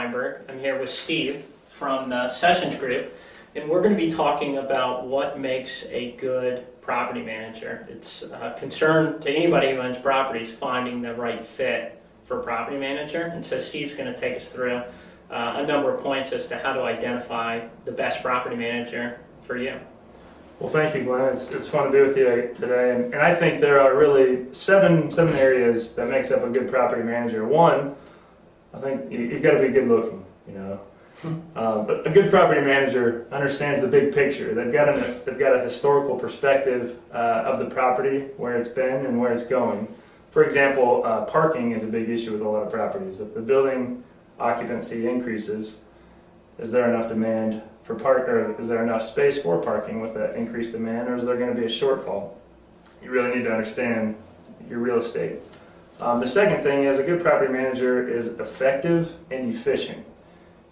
Weinberg. I'm here with Steve from the Sessions Group, and we're going to be talking about what makes a good property manager. It's a concern to anybody who owns properties finding the right fit for a property manager, and so Steve's going to take us through a number of points as to how to identify the best property manager for you. Well, thank you, Glenn. It's fun to be with you today, and I think there are really seven areas that makes up a good property manager. One, I think you've got to be good looking, but a good property manager understands the big picture. They've got a historical perspective of the property, where it's been and where it's going. For example, parking is a big issue with a lot of properties. If the building occupancy increases, is there enough demand for or is there enough space for parking with that increased demand, or is there going to be a shortfall? You really need to understand your real estate. The second thing is a good property manager is effective and efficient.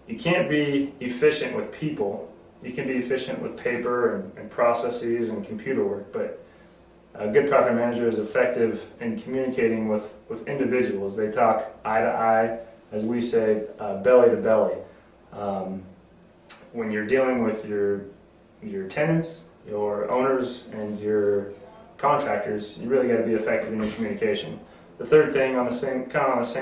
You can't be efficient with people. You can be efficient with paper and processes and computer work, but a good property manager is effective in communicating with individuals. They talk eye to eye, as we say, belly to belly. When you're dealing with your tenants, your owners, and your contractors, you really got to be effective in your communication. The third thing, on the same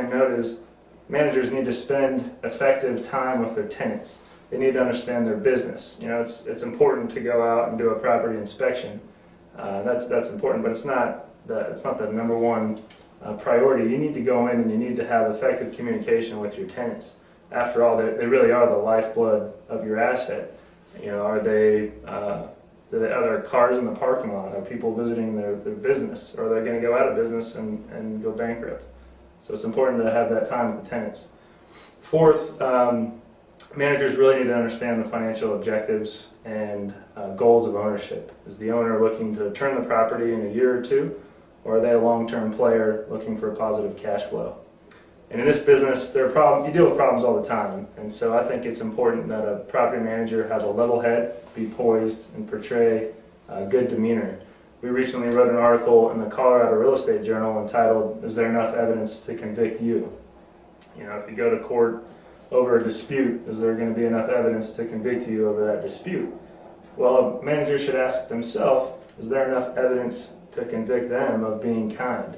note, is managers need to spend effective time with their tenants. They need to understand their business. It's important to go out and do a property inspection. That's important, but it's not the number one priority. You need to go in and you need to have effective communication with your tenants. After all, they really are the lifeblood of your asset. Are there cars in the parking lot? Are people visiting their business? Or are they going to go out of business and go bankrupt? So it's important to have that time with the tenants. Fourth, managers really need to understand the financial objectives and goals of ownership. Is the owner looking to turn the property in a year or two, or are they a long-term player looking for a positive cash flow? And in this business, you deal with problems all the time, and so I think it's important that a property manager have a level head, be poised, and portray good demeanor. We recently wrote an article in the Colorado Real Estate Journal entitled, "Is there enough evidence to convict you?" If you go to court over a dispute, is there going to be enough evidence to convict you over that dispute? Well, a manager should ask themselves, is there enough evidence to convict them of being kind?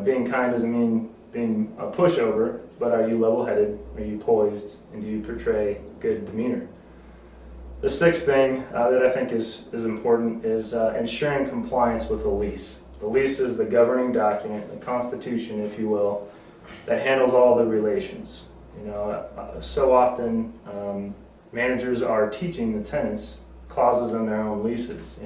Being kind doesn't mean being a pushover, but are you level-headed, are you poised, and do you portray good demeanor? The sixth thing that I think is important is ensuring compliance with the lease. The lease is the governing document, the constitution, if you will, that handles all the relations. So often managers are teaching the tenants clauses in their own leases.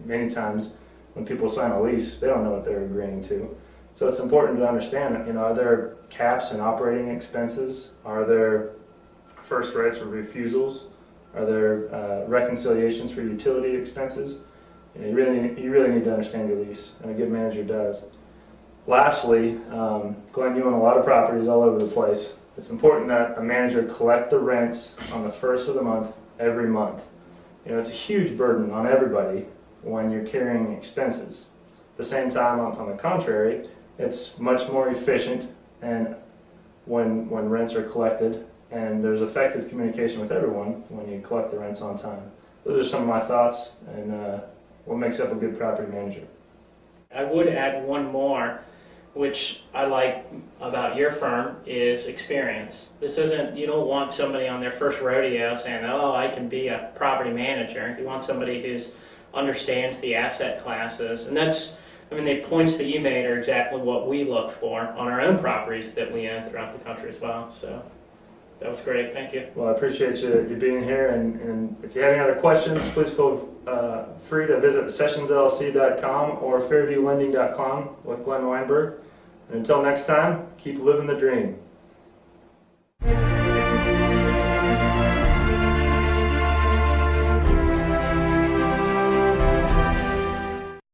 Many times when people sign a lease, they don't know what they're agreeing to. So it's important to understand that, are there caps and operating expenses? Are there first rights or refusals? Are there reconciliations for utility expenses? You really need to understand your lease, and a good manager does. Lastly, Glenn, you own a lot of properties all over the place. It's important that a manager collect the rents on the first of the month every month. It's a huge burden on everybody when you're carrying expenses. At the same time, on the contrary, it's much more efficient and when rents are collected, and there's effective communication with everyone when you collect the rents on time. Those are some of my thoughts and what makes up a good property manager. I would add one more, which I like about your firm, is experience. You don't want somebody on their first rodeo saying, oh, I can be a property manager. You want somebody who understands the asset classes, and the points that you made are exactly what we look for on our own properties that we own throughout the country as well. So that was great. Thank you. Well, I appreciate you being here, and if you have any other questions, please feel free to visit sessionsllc.com or fairviewlending.com with Glenn Weinberg. And until next time, keep living the dream.